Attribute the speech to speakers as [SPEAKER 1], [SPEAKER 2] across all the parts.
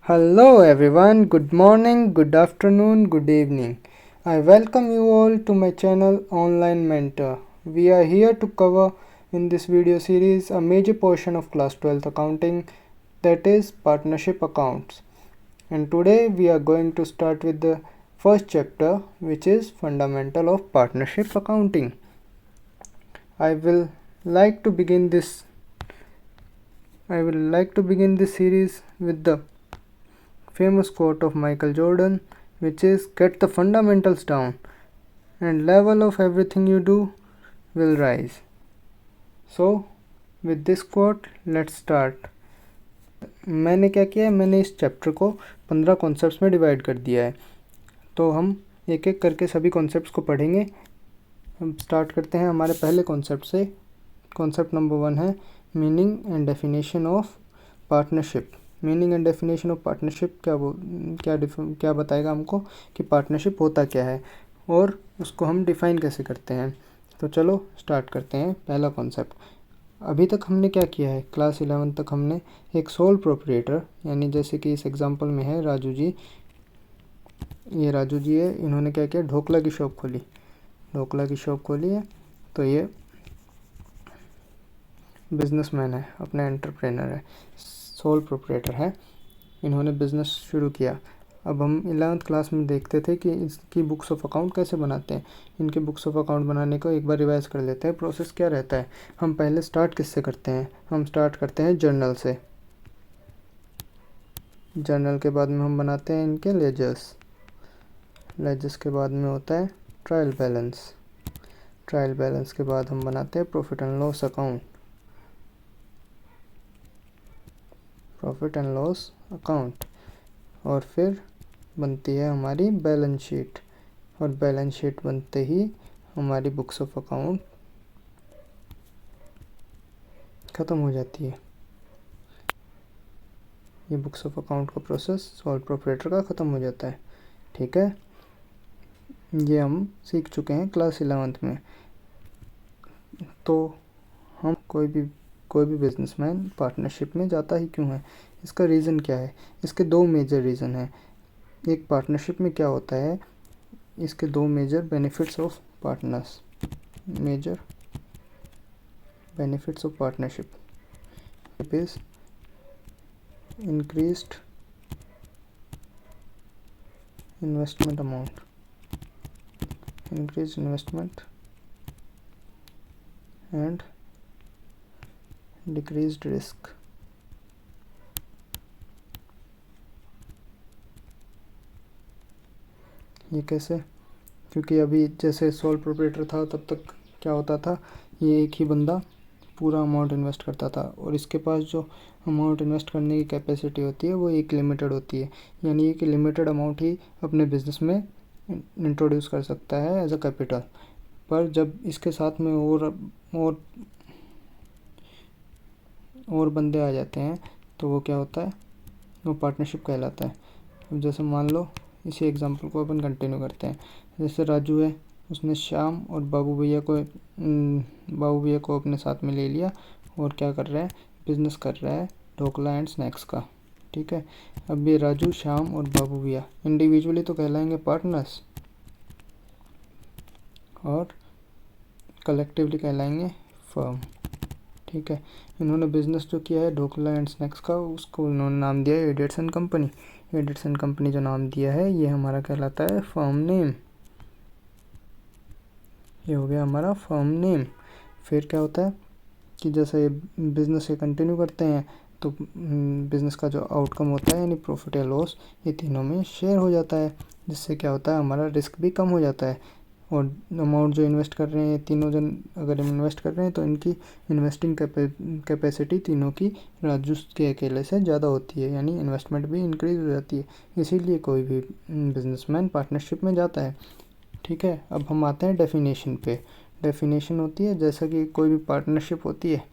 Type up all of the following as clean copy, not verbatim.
[SPEAKER 1] Hello everyone, good morning, good afternoon, good evening. I welcome you all to my channel Online Mentor. We are here to cover in this video series a major portion of class 12th accounting, that is partnership accounts. And today we are going to start with the first chapter, which is fundamental of partnership accounting. I will like to begin this series with the famous quote of Michael Jordan, which is get the fundamentals down and level of everything you do will rise. So with this quote let's start. मैंने क्या किया है, मैंने इस chapter को 15 concepts में divide कर दिया है, तो हम एक एक करके सभी कॉन्सेप्ट्स को पढ़ेंगे। हम स्टार्ट करते हैं हमारे पहले कॉन्सेप्ट से। कॉन्सेप्ट नंबर 1 है meaning and definition of partnership. Meaning and definition of partnership क्या बताएगा हमको कि पार्टनरशिप होता क्या है और उसको हम डिफ़ाइन कैसे करते हैं। तो चलो स्टार्ट करते हैं। पहला कॉन्सेप्ट, अभी तक हमने क्या किया है, क्लास 11 तक हमने एक सोल प्रोप्रिएटर, यानी जैसे कि इस एग्जांपल में है राजू जी, ये राजू जी है, इन्होंने क्या किया, ढोकला की शॉप खोली है। तो ये बिजनेसमैन है, अपना एंटरप्रेनर है, सोल प्रोप्रिएटर है, इन्होंने बिज़नेस शुरू किया। अब हम 11th क्लास में देखते थे कि इसकी बुक्स ऑफ अकाउंट कैसे बनाते हैं। इनके बुक्स ऑफ अकाउंट बनाने को एक बार रिवाइज कर लेते हैं। प्रोसेस क्या रहता है, हम पहले स्टार्ट किससे करते हैं, हम स्टार्ट करते हैं जर्नल से। जर्नल के बाद में हम बनाते हैं इनके लेजर्स के बाद में होता है ट्रायल बैलेंस के बाद हम बनाते हैं प्रॉफिट एंड लॉस अकाउंट और फिर बनती है हमारी बैलेंस शीट, और बैलेंस शीट बनते ही हमारी बुक्स ऑफ अकाउंट ख़त्म हो जाती है। ये बुक्स ऑफ अकाउंट का प्रोसेस सोल प्रोप्रिएटर का ख़त्म हो जाता है। ठीक है, ये हम सीख चुके हैं क्लास 11th में। तो हम कोई भी बिजनेसमैन पार्टनरशिप में जाता ही क्यों है, इसका रीज़न क्या है। इसके दो मेजर रीज़न हैं। एक, पार्टनरशिप में क्या होता है, इसके दो major benefits of partnership is increased investment and decreased risk। ये कैसे, क्योंकि अभी जैसे सोल प्रोप्रिएटर था तब तक क्या होता था, ये एक ही बंदा पूरा अमाउंट इन्वेस्ट करता था और इसके पास जो अमाउंट इन्वेस्ट करने की कैपेसिटी होती है वो एक लिमिटेड होती है, यानी एक लिमिटेड अमाउंट ही अपने बिजनेस में इंट्रोड्यूस कर सकता है एज अ कैपिटल। पर जब इसके साथ में और बंदे आ जाते हैं तो वो क्या होता है, वो पार्टनरशिप कहलाता है। अब जैसे मान लो इसी एग्जांपल को अपन कंटिन्यू करते हैं। जैसे राजू है, उसने श्याम और बाबू भैया को अपने साथ में ले लिया और क्या कर रहा है, बिजनेस कर रहा है ढोकला एंड स्नैक्स का। ठीक है, अब ये राजू, श्याम और बाबू भैया इंडिविजुअली तो कहलाएंगे पार्टनर्स और कलेक्टिवली कहलाएंगे फर्म। ठीक है, इन्होंने बिजनेस जो किया है ढोकला एंड स्नैक्स का, उसको इन्होंने नाम दिया है एडिसन कंपनी। जो नाम दिया है ये हमारा कहलाता है फर्म नेम। ये हो गया हमारा फर्म नेम। फिर क्या होता है कि जैसे बिज़नेस से कंटिन्यू करते हैं तो बिज़नेस का जो आउटकम होता है यानी प्रॉफिट या लॉस, ये तीनों में शेयर हो जाता है, जिससे क्या होता है हमारा रिस्क भी कम हो जाता है। और अमाउंट जो इन्वेस्ट कर रहे हैं तीनों जन, अगर हम इन्वेस्ट कर रहे हैं तो इनकी इन्वेस्टिंग कैपेसिटी तीनों की राजू के अकेले से ज़्यादा होती है, यानी इन्वेस्टमेंट भी इंक्रीज हो जाती है। इसीलिए कोई भी बिजनेसमैन पार्टनरशिप में जाता है। ठीक है, अब हम आते हैं डेफिनेशन पे। डेफिनेशन होती है, जैसा कि कोई भी पार्टनरशिप होती है,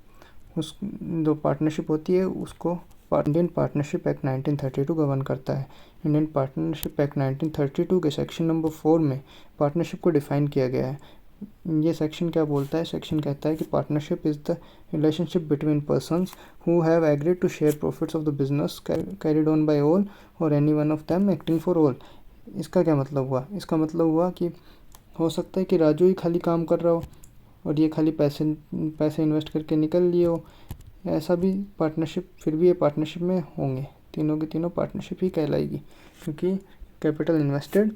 [SPEAKER 1] उसको इंडियन पार्टनरशिप एक्ट 1932 गवर्न करता है। इंडियन पार्टनरशिप एक्ट 1932 के सेक्शन नंबर 4 में पार्टनरशिप को डिफ़ाइन किया गया है। ये सेक्शन क्या बोलता है? सेक्शन कहता है कि partnership is the relationship between persons who have agreed to share profits of the business carried on by all और any one of them acting for all. इसका क्या मतलब हुआ? इसका मतलब हुआ कि हो सकता है कि राजू ही खाली काम कर रहा हो और ये खाली पैसे इन्वेस्ट करके निकल लिए हो, ऐसा भी पार्टनरशिप, फिर भी ये पार्टनरशिप में होंगे, तीनों की तीनों पार्टनरशिप ही कहलाएगी, क्योंकि कैपिटल इन्वेस्टेड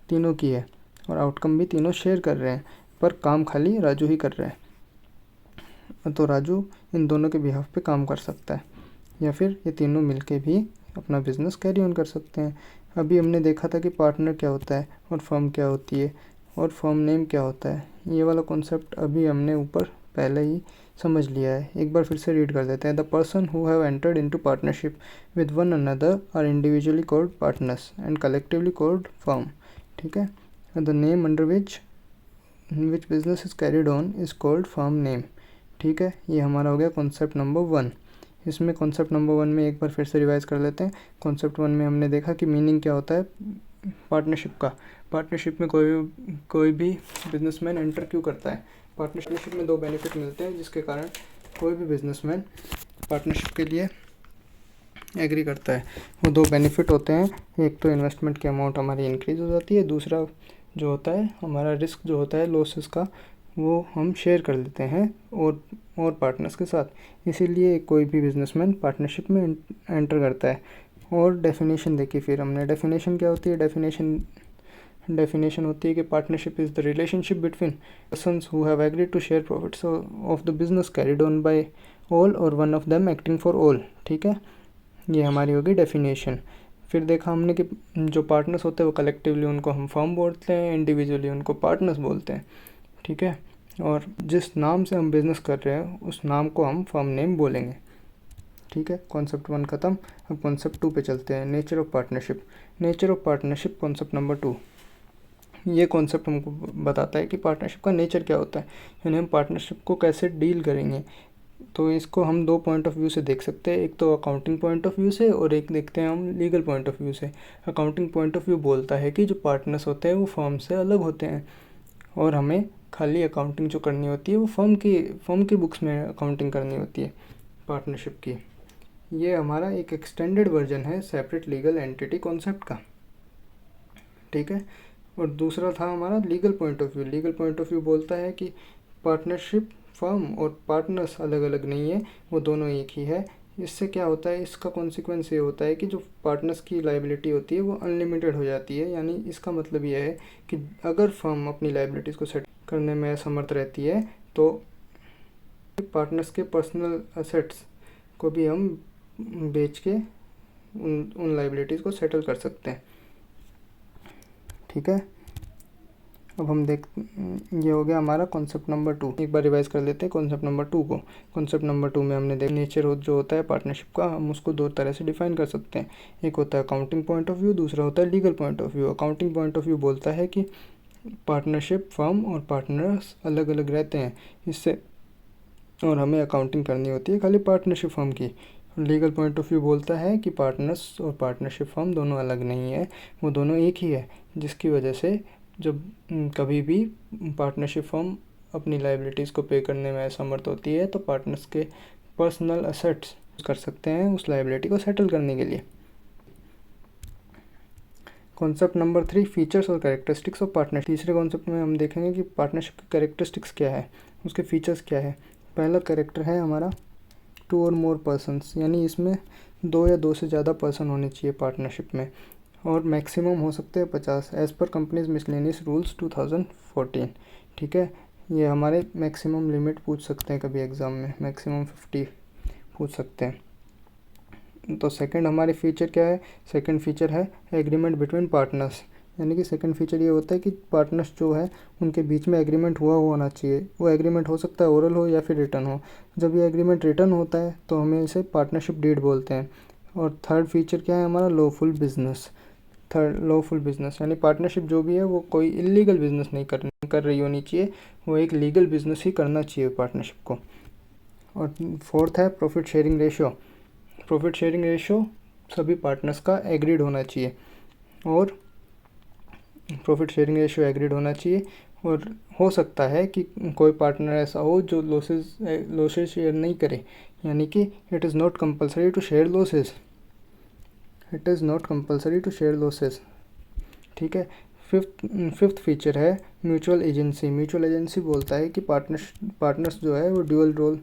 [SPEAKER 1] तीनों की है और आउटकम भी तीनों शेयर कर रहे हैं, पर काम खाली राजू ही कर रहे हैं। तो राजू इन दोनों के बिहाफ पे काम कर सकता है, या फिर ये तीनों मिलके भी अपना बिजनेस कैरी ऑन कर सकते हैं। अभी हमने देखा था कि पार्टनर क्या होता है और फर्म क्या होती है और फर्म नेम क्या होता है। ये वाला कॉन्सेप्ट अभी हमने ऊपर पहले ही समझ लिया है, एक बार फिर से रीड कर देते हैं। The person who have entered into partnership with one another are individually called partners and collectively called firm. ठीक है, the name under which business is carried on is called firm name. ठीक है, ये हमारा हो गया कॉन्सेप्ट नंबर 1। इसमें concept number 1 में एक बार फिर से रिवाइज कर लेते हैं। कॉन्सेप्ट 1 में हमने देखा कि मीनिंग क्या होता है पार्टनरशिप का। पार्टनरशिप में कोई भी बिजनेसमैन एंटर क्यों करता है? पार्टनरशिप में 2 बेनिफिट मिलते हैं जिसके कारण कोई भी बिजनेसमैन पार्टनरशिप के लिए एग्री करता है। वो 2 बेनिफिट होते हैं, एक तो इन्वेस्टमेंट की अमाउंट हमारी इंक्रीज़ हो जाती है, दूसरा जो होता है हमारा रिस्क जो होता है लॉसेस का, वो हम शेयर कर लेते हैं और पार्टनर्स के साथ। इसीलिए कोई भी बिजनेसमैन पार्टनरशिप में एंटर करता है। और डेफिनेशन देखी फिर हमने, डेफिनेशन क्या होती है? डेफिनेशन होती है कि partnership is the relationship between persons who have agreed to share profits of the business carried on by all और one of them acting for all. ठीक है, ये हमारी होगी डेफिनेशन। फिर देखा हमने कि जो पार्टनर्स होते हैं वो कलेक्टिवली उनको हम फर्म बोलते हैं, इंडिविजुअली उनको पार्टनर्स बोलते हैं। ठीक है, और जिस नाम से हम बिज़नेस कर रहे हैं उस नाम को हम फर्म नेम बोलेंगे। ठीक है, कॉन्सेप्ट 1 ख़त्म। अब कॉन्सेप्ट 2 पे चलते हैं, nature of partnership. Nature of partnership concept number 2। ये कॉन्सेप्ट हमको बताता है कि पार्टनरशिप का नेचर क्या होता है, यानी हम पार्टनरशिप को कैसे डील करेंगे। तो इसको हम 2 पॉइंट ऑफ व्यू से देख सकते हैं, एक तो अकाउंटिंग पॉइंट ऑफ व्यू से और एक देखते हैं हम लीगल पॉइंट ऑफ व्यू से। अकाउंटिंग पॉइंट ऑफ व्यू बोलता है कि जो पार्टनर्स होते हैं वो फर्म से अलग होते हैं और हमें खाली अकाउंटिंग जो करनी होती है वो फर्म की बुक्स में अकाउंटिंग करनी होती है पार्टनरशिप की। ये हमारा एक एक्सटेंडेड वर्जन है सेपरेट लीगल एंटिटी कॉन्सेप्ट का। ठीक है, और दूसरा था हमारा legal point of view. Legal point of view बोलता है कि पार्टनरशिप फर्म और पार्टनर्स अलग अलग नहीं है, वो दोनों एक ही है। इससे क्या होता है, इसका कॉन्सिक्वेंस ये होता है कि जो पार्टनर्स की लाइबिलिटी होती है वो अनलिमिटेड हो जाती है। यानी इसका मतलब यह है कि अगर फर्म अपनी लाइबिलिटीज़ को सेट करने में असमर्थ रहती है तो पार्टनर्स के पर्सनल असेट्स को भी हम बेच के उन लाइबिलिटीज़ को सेटल कर सकते हैं। ठीक है, अब हम ये हो गया हमारा कॉन्सेप्ट नंबर 2। एक बार रिवाइज कर लेते हैं कॉन्सेप्ट नंबर 2 को। कॉन्सेप्ट नंबर 2 में हमने देखा नेचर जो होता है पार्टनरशिप का, हम उसको 2 तरह से डिफाइन कर सकते हैं। एक होता है अकाउंटिंग पॉइंट ऑफ व्यू, दूसरा होता है legal point of view. Accounting point of view बोलता है कि पार्टनरशिप फर्म और पार्टनर्स अलग अलग रहते हैं इससे, और हमें अकाउंटिंग करनी होती है खाली पार्टनरशिप फर्म की। लीगल पॉइंट ऑफ व्यू बोलता है कि पार्टनर्स और पार्टनरशिप फर्म दोनों अलग नहीं है, वो दोनों एक ही है, जिसकी वजह से जब कभी भी पार्टनरशिप फर्म अपनी लाइबिलिटीज़ को पे करने में असमर्थ होती है तो पार्टनर्स के पर्सनल असेट्स कर सकते हैं उस लाइबिलिटी को सेटल करने के लिए। कॉन्सेप्ट नंबर 3, फीचर्स और कैरेक्टरिस्टिक्स ऑफ पार्टनर। तीसरे कॉन्सेप्ट में हम देखेंगे कि पार्टनरशिप की कैरेक्टरिस्टिक्स क्या है, उसके फीचर्स क्या है। पहला कैरेक्टर है हमारा 2 और मोर पर्सन्स, यानी इसमें 2 या 2 से ज़्यादा पर्सन होने चाहिए पार्टनरशिप में, और मैक्सिमम हो सकते हैं 50 as per companies miscellaneous rules 2014। ठीक है, ये हमारे मैक्सिमम लिमिट पूछ सकते हैं कभी एग्ज़ाम में, मैक्सिमम 50 पूछ सकते हैं। तो सेकंड हमारे फीचर क्या है? सेकंड फीचर है एग्रीमेंट बिटवीन पार्टनर्स, यानी कि सेकंड फीचर ये होता है कि पार्टनर्स जो है उनके बीच में एग्रीमेंट हुआ होना चाहिए। वो एग्रीमेंट हो सकता है ओरल हो या फिर रिटर्न हो। जब ये एग्रीमेंट रिटर्न होता है तो हमें इसे पार्टनरशिप डीड बोलते हैं। और थर्ड फीचर क्या है हमारा? Lawful business. लॉफुल बिजनेस यानी पार्टनरशिप जो भी है वो कोई इलीगल बिजनेस नहीं कर रही होनी चाहिए, वो एक लीगल बिजनेस ही करना चाहिए पार्टनरशिप को। और फोर्थ है profit sharing ratio. Profit sharing ratio सभी पार्टनर्स का एग्रीड होना चाहिए, और प्रॉफिट शेयरिंग रेशियो एग्रीड होना चाहिए और हो सकता है कि कोई पार्टनर ऐसा हो जो लॉसेस शेयर नहीं करे, यानी कि it is not compulsory to share losses, it is not compulsory to share losses. ठीक है। फिफ्थ फीचर है म्यूचुअल एजेंसी। म्यूचुअल एजेंसी बोलता है कि पार्टनर्स जो है वो ड्यूअल रोल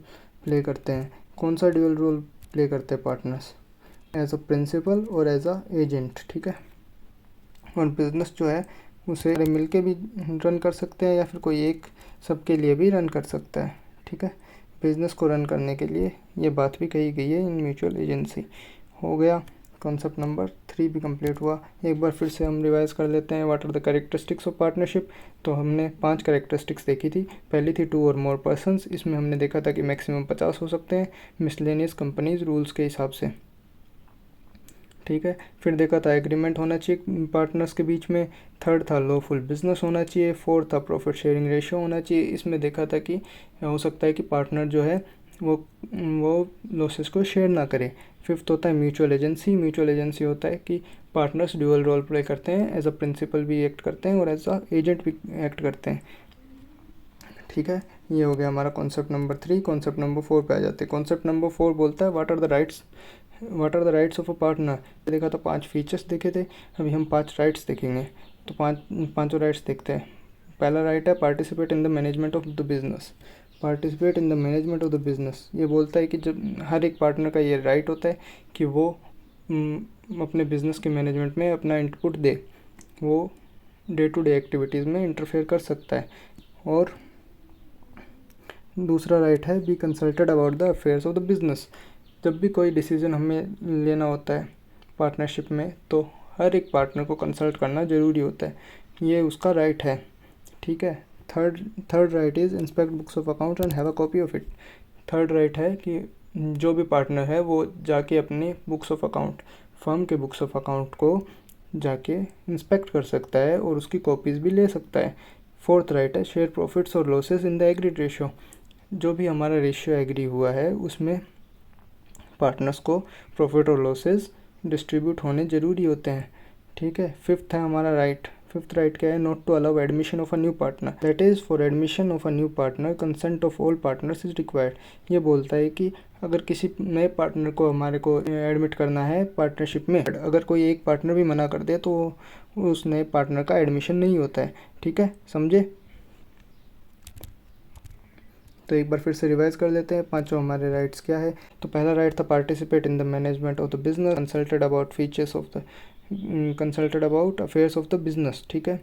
[SPEAKER 1] प्ले करते हैं। कौन सा ड्यूअल रोल प्ले करते हैं पार्टनर्स? एज अ प्रिंसिपल और एज अ एजेंट। ठीक है। और बिजनेस जो है उसे मिल के भी रन कर सकते हैं या फिर कोई एक सबके लिए भी रन कर सकता है। ठीक है। बिजनेस को रन करने के लिए ये बात भी कही गई है इन म्यूचुअल एजेंसी। हो गया, कॉन्सेप्ट नंबर 3 भी कंप्लीट हुआ। एक बार फिर से हम रिवाइज कर लेते हैं। What are the characteristics of partnership? तो हमने 5 कैरेक्टरिस्टिक्स देखी थी। पहली थी 2 और मोर पर्सन्स। इसमें हमने देखा था कि मैक्सिमम 50 हो सकते हैं मिसलेनियस कंपनीज रूल्स के हिसाब से। ठीक है। फिर देखा था एग्रीमेंट होना चाहिए पार्टनर्स के बीच में। थर्ड था लॉफुल बिजनेस होना चाहिए। फोर्थ था प्रॉफिट शेयरिंग रेशियो होना चाहिए। इसमें देखा था कि हो सकता है कि पार्टनर जो है वो लॉसेस को शेयर ना करे। फिफ्थ होता है म्यूचुअल एजेंसी। म्यूचुअल एजेंसी होता है कि पार्टनर्स ड्यूअल रोल प्ले करते हैं, एज अ प्रिंसिपल भी एक्ट करते हैं और एज अ एजेंट भी एक्ट करते हैं। ठीक है। ये हो गया हमारा कॉन्सेप्ट नंबर 3। कॉन्सेप्ट नंबर 4 पे आ जाते हैं। कॉन्सेप्ट नंबर 4 बोलता है what are the rights of a partner. देखा था 5 फीचर्स देखे थे, अभी हम 5 राइट्स देखेंगे। तो पाँचों राइट्स देखते हैं। पहला राइट है participate in the management of the business. Participate in the management of the business ये बोलता है कि जब हर एक पार्टनर का ये राइट होता है कि वो अपने बिजनेस के मैनेजमेंट में अपना इनपुट दे, वो डे टू डे एक्टिविटीज़ में इंटरफेयर कर सकता है। और दूसरा राइट है B consulted about the affairs of the business. जब भी कोई डिसीजन हमें लेना होता है पार्टनरशिप में तो हर एक पार्टनर को कंसल्ट करना ज़रूरी होता है, ये उसका राइट है। ठीक है। Third right is inspect books of account and have a copy of it. Third right है कि जो भी पार्टनर है वो जाके अपने बुक्स ऑफ अकाउंट, फर्म के बुक्स ऑफ अकाउंट को जाके इंस्पेक्ट कर सकता है और उसकी कॉपीज़ भी ले सकता है। फोर्थ राइट है शेयर प्रॉफिट्स और losses in the agreed ratio. जो भी हमारा रेशियो एग्री हुआ है उसमें पार्टनर्स को प्रॉफिट और लॉसेस डिस्ट्रीब्यूट होने ज़रूरी होते हैं। ठीक है। फिफ्थ है हमारा राइट। फिफ्थ राइट क्या है? Not to allow admission of a new partner. That is for admission of a new partner consent of all partners is required. ये बोलता है कि अगर किसी नए पार्टनर को हमारे को एडमिट करना है पार्टनरशिप में, अगर कोई एक पार्टनर भी मना कर दे तो उस नए पार्टनर का एडमिशन नहीं होता है। ठीक है, समझे? तो एक बार फिर से रिवाइज कर लेते हैं पांचों हमारे राइट्स क्या है। तो पहला राइट था participate in the management of the business, consulted about affairs of the business. ठीक है।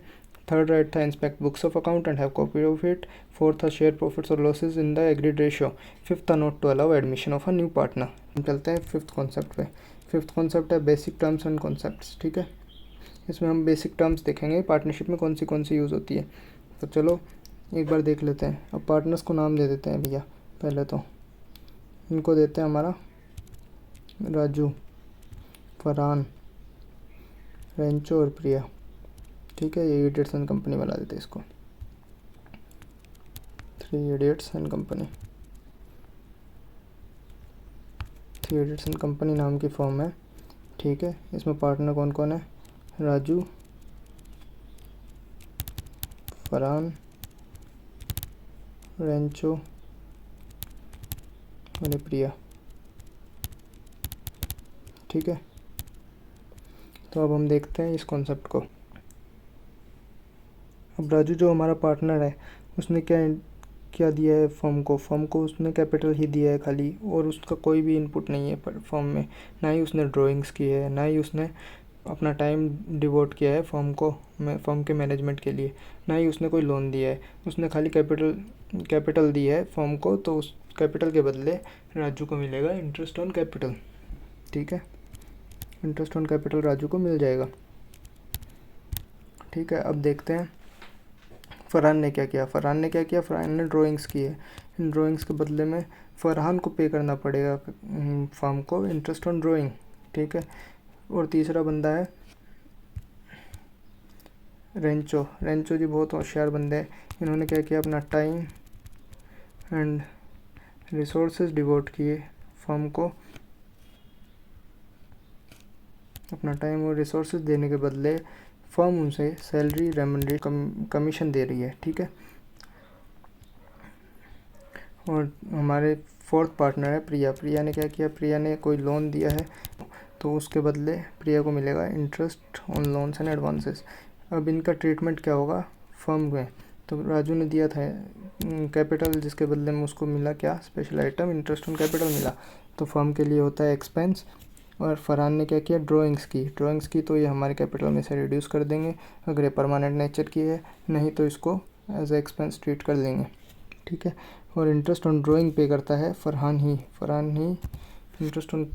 [SPEAKER 1] थर्ड राइट था inspect books of account and have copy of it. Fourth था शेयर प्रॉफिट्स और losses in the agreed ratio. Fifth था not to allow admission of a new partner. हम चलते हैं fifth concept पे। फिफ्थ कॉन्सेप्ट है basic terms and concepts. ठीक है। इसमें हम बेसिक टर्म्स देखेंगे पार्टनरशिप में कौन सी यूज़ होती है। तो चलो एक बार देख लेते हैं। अब पार्टनर्स को नाम दे देते हैं भैया। पहले तो इनको देते हैं हमारा राजू, फरहान, रेंचो और प्रिया। ठीक है। ये इडियट्स एंड कंपनी बना देते हैं इसको, 3 idiots and company. 3 idiots and company नाम की फॉर्म है। ठीक है। इसमें पार्टनर कौन कौन है? राजू, फरहान, रेंचो और प्रिया। ठीक है। तो अब हम देखते हैं इस कॉन्सेप्ट को। अब राजू जो हमारा पार्टनर है उसने क्या दिया है फर्म को उसने कैपिटल ही दिया है खाली, और उसका कोई भी इनपुट नहीं है फर्म में। ना ही उसने ड्राइंग्स की है, ना ही उसने अपना टाइम डिवोट किया है फर्म के मैनेजमेंट के लिए, ना ही उसने कोई लोन दिया है। उसने खाली कैपिटल दी है फर्म को, तो उस कैपिटल के बदले राजू को मिलेगा इंटरेस्ट ऑन कैपिटल। ठीक है। इंटरेस्ट ऑन कैपिटल राजू को मिल जाएगा। ठीक है। अब देखते हैं फरहान ने क्या किया। फरहान ने ड्राइंग्स की है। इन ड्राइंग्स के बदले में फरहान को पे करना पड़ेगा फर्म को इंटरेस्ट ऑन ड्राइंग। ठीक है। और तीसरा बंदा है रेंचो जी बहुत होशियार बंदे हैं। इन्होंने क्या किया? अपना टाइम एंड रिसोर्सेज डिवोट किए फर्म को। अपना टाइम और रिसोर्सेज देने के बदले फर्म उनसे सैलरी रेमुनरेट कमीशन दे रही है, ठीक है। और हमारे फोर्थ पार्टनर है प्रिया। प्रिया ने क्या किया, प्रिया ने कोई लोन दिया है तो उसके बदले प्रिया को मिलेगा interest on loans and advances. अब इनका ट्रीटमेंट क्या होगा फर्म में, तो राजू ने दिया था कैपिटल, जिसके बदले में उसको मिला क्या, special item interest on capital मिला, तो फर्म के लिए होता है एक्सपेंस। और फरहान ने क्या किया, ड्राइंग्स की, तो ये हमारे कैपिटल में से रिड्यूस कर देंगे अगर ये परमानेंट नेचर की है, नहीं तो इसको एज ए एक्सपेंस ट्रीट कर लेंगे, ठीक है। और इंटरेस्ट ऑन ड्राइंग पे करता है फरहान ही इंटरेस्ट ऑन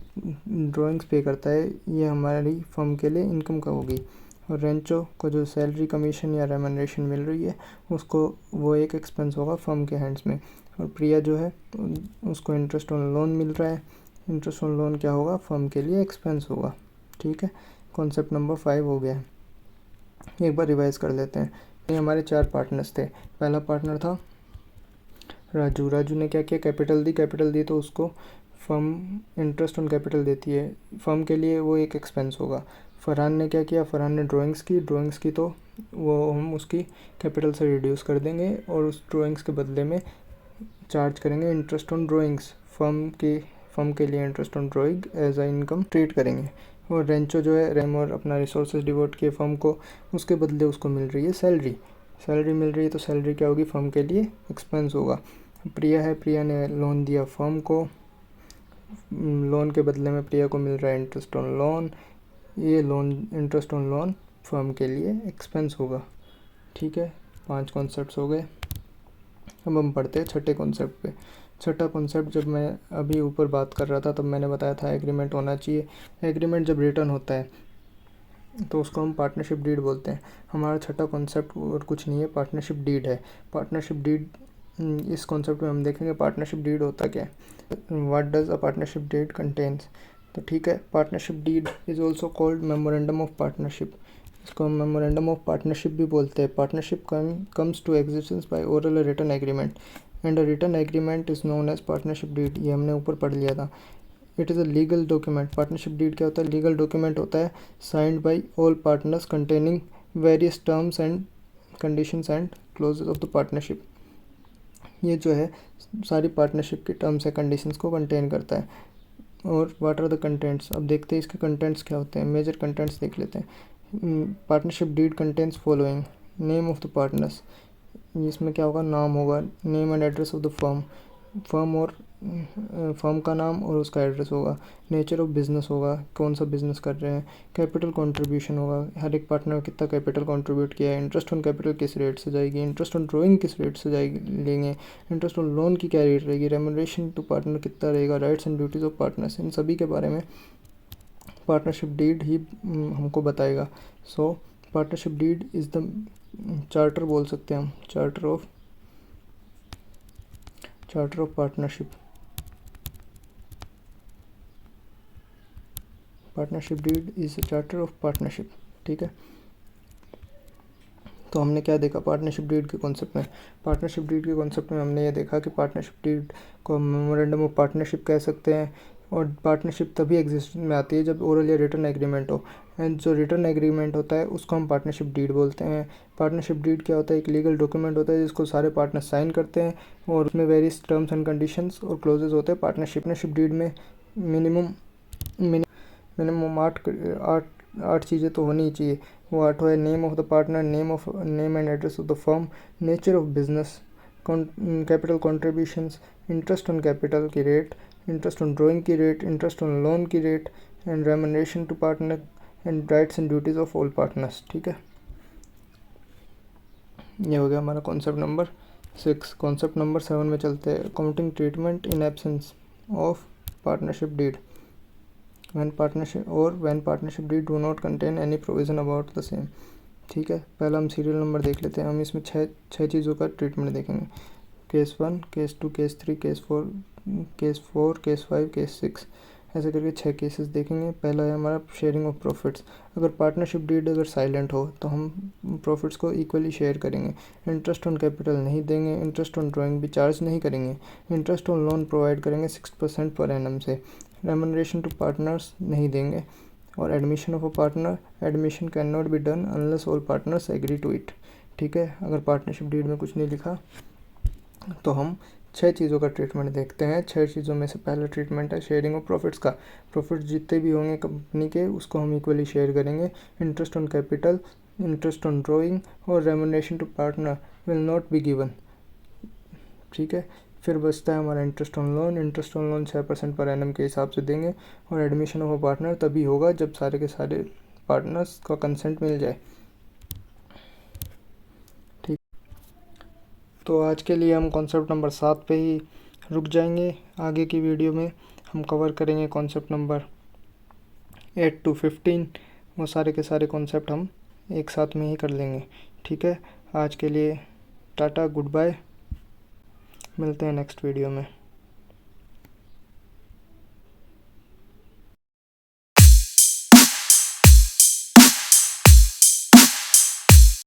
[SPEAKER 1] ड्राइंग्स पे करता है, ये हमारी फर्म के लिए इनकम का होगी। और रेंचो को जो सैलरी कमीशन या रेमनरेशन मिल रही है उसको, वो एक एक्सपेंस होगा फर्म के हैंड्स में। और प्रिया जो है उसको इंटरेस्ट ऑन लोन मिल रहा है, इंटरेस्ट ऑन लोन क्या होगा, फर्म के लिए एक्सपेंस होगा, ठीक है। कॉन्सेप्ट नंबर 5 हो गया है। एक बार रिवाइज कर लेते हैं। ये हमारे 4 पार्टनर्स थे। पहला पार्टनर था राजू ने क्या किया, कैपिटल दी तो उसको फर्म इंटरेस्ट ऑन कैपिटल देती है, फर्म के लिए वो एक एक्सपेंस होगा। फरहान ने क्या किया, फरहान ने ड्राइंग्स की तो वो हम उसकी कैपिटल से रिड्यूस कर देंगे और उस ड्राइंग्स के बदले में चार्ज करेंगे इंटरेस्ट ऑन ड्राइंग्स, फर्म के लिए interest on drawing as a income treat करेंगे। और रेंचो जो है, रेम और अपना रिसोर्सेज डिवोट किए फर्म को, उसके बदले उसको मिल रही है सैलरी मिल रही है, तो सैलरी क्या होगी, फर्म के लिए एक्सपेंस होगा। प्रिया ने लोन दिया फर्म को, लोन के बदले में प्रिया को मिल रहा है इंटरेस्ट ऑन लोन, ये loan interest on loan firm के लिए एक्सपेंस होगा, ठीक है। 5 कॉन्सेप्ट्स हो गए। अब हम पढ़ते हैं छठे कॉन्सेप्ट पे। छठा कॉन्सेप्ट, जब मैं अभी ऊपर बात कर रहा था तब मैंने बताया था एग्रीमेंट होना चाहिए। एग्रीमेंट जब रिटर्न होता है तो उसको हम पार्टनरशिप डीड बोलते हैं। हमारा छठा कॉन्सेप्ट और कुछ नहीं है, पार्टनरशिप डीड है। पार्टनरशिप डीड, इस कॉन्सेप्ट में हम देखेंगे पार्टनरशिप डीड होता क्या है, what does a partnership deed contains. तो ठीक है, partnership deed is also called memorandum of partnership. इसको हम मेमोरेंडम ऑफ पार्टनरशिप भी बोलते हैं। Partnership comes to existence by oral written agreement and a written agreement is known as partnership deed. ये हमने ऊपर पढ़ लिया था। It is a legal document. Partnership deed क्या होता है, लीगल डॉक्यूमेंट होता है signed by all partners containing various terms and conditions and clauses of the partnership. ये जो है सारी पार्टनरशिप के टर्म्स एंड कंडीशंस को कंटेन करता है। और व्हाट आर द कंटेंट्स, अब देखते हैं इसके कंटेंट्स क्या होते हैं। मेजर कंटेंट्स देख लेते हैं। Partnership deed contents following, name of the partners, इसमें क्या होगा, नाम होगा, name and address of the firm और फर्म का नाम और उसका एड्रेस होगा। नेचर ऑफ बिजनेस होगा, कौन सा बिजनेस कर रहे हैं। कैपिटल कंट्रीब्यूशन होगा, हर एक पार्टनर ने कितना कैपिटल कंट्रीब्यूट किया है। इंटरेस्ट ऑन कैपिटल किस रेट से जाएगी, इंटरेस्ट ऑन ड्राइंग किस रेट से जाएगी लेंगे, इंटरेस्ट ऑन लोन की क्या रेट रहेगी, रेमुनरेशन टू पार्टनर कितना रहेगा, rights and duties of partners, इन सभी के बारे में पार्टनरशिप डीड ही हमको बताएगा। So partnership deed is the charter बोल सकते हैं हम, charter of partnership. Partnership deed is a charter of partnership, ठीक है। तो हमने क्या देखा पार्टनरशिप डीड के कॉन्सेप्ट में, पार्टनरशिप डीड के कॉन्सेप्ट में हमने ये देखा कि पार्टनरशिप डीड को मेमोरेंडम ऑफ पार्टनरशिप कह सकते हैं। और पार्टनरशिप तभी एग्जिस्टेंस में आती है जब ओरल या रिटर्न एग्रीमेंट हो, एंड जो रिटर्न एग्रीमेंट होता है उसको हम पार्टनरशिप डीड बोलते हैं। पार्टनरशिप डीड क्या होता है, एक लीगल डॉक्यूमेंट होता है जिसको सारे पार्टनर साइन करते हैं और उसमें वेरियस टर्म्स एंड कंडीशंस और क्लोजेज होते हैं। पार्टनरशिप डीड में मिनिमम आठ चीज़ें तो होनी ही चाहिए। वो आठों है, name of the partner, name and address of the firm, nature of business, capital contributions, interest on capital की रेट, इंटरेस्ट ऑन ड्राइंग की रेट, इंटरेस्ट ऑन लोन की rate, and remuneration to partner and rights and duties of all partners, ठीक है। ये हो गया हमारा concept number 6। Concept number 7 में चलते हैं, accounting treatment in absence of partnership deed when partnership deed do not contain any provision about the same, ठीक है। पहला हम सीरियल नंबर देख लेते हैं। हम इसमें छः चीज़ों का ट्रीटमेंट देखेंगे, case 1, case 2, case 3, case 4, case 5, case 6, ऐसे करके 6 केसेस देखेंगे। पहला है हमारा शेयरिंग ऑफ प्रॉफिट्स। अगर पार्टनरशिप डीड अगर साइलेंट हो तो हम प्रॉफिट्स को इक्वली शेयर करेंगे। इंटरेस्ट ऑन कैपिटल नहीं देंगे, इंटरेस्ट ऑन ड्राइंग भी चार्ज नहीं करेंगे, इंटरेस्ट ऑन लोन प्रोवाइड करेंगे 6% पर एनम से, रेमुनरेशन टू पार्टनर्स नहीं देंगे, और admission of a partner, admission can not be done unless all partners agree to it. ठीक है, अगर पार्टनरशिप डीड में कुछ नहीं लिखा तो हम 6 चीज़ों का ट्रीटमेंट देखते हैं। 6 चीज़ों में से पहला ट्रीटमेंट है शेयरिंग ऑफ प्रॉफिट्स का। प्रॉफिट जितने भी होंगे कंपनी के उसको हम इक्वली शेयर करेंगे। Interest on capital, interest on drawing और remuneration to partner will not be given. ठीक है, फिर बचता है हमारा interest on loan. Interest on loan 6% per annum के हिसाब से देंगे। और एडमिशन ऑफ अ पार्टनर तभी होगा जब सारे के सारे पार्टनर्स का कंसेंट मिल जाए। ठीक, तो आज के लिए हम कॉन्सेप्ट नंबर 7 पे ही रुक जाएंगे। आगे की वीडियो में हम कवर करेंगे कॉन्सेप्ट नंबर 8 to 15। वो सारे के सारे कॉन्सेप्ट हम एक साथ में ही कर लेंगे। ठीक है, आज के लिए टाटा, गुड बाय, मिलते हैं नेक्स्ट वीडियो में।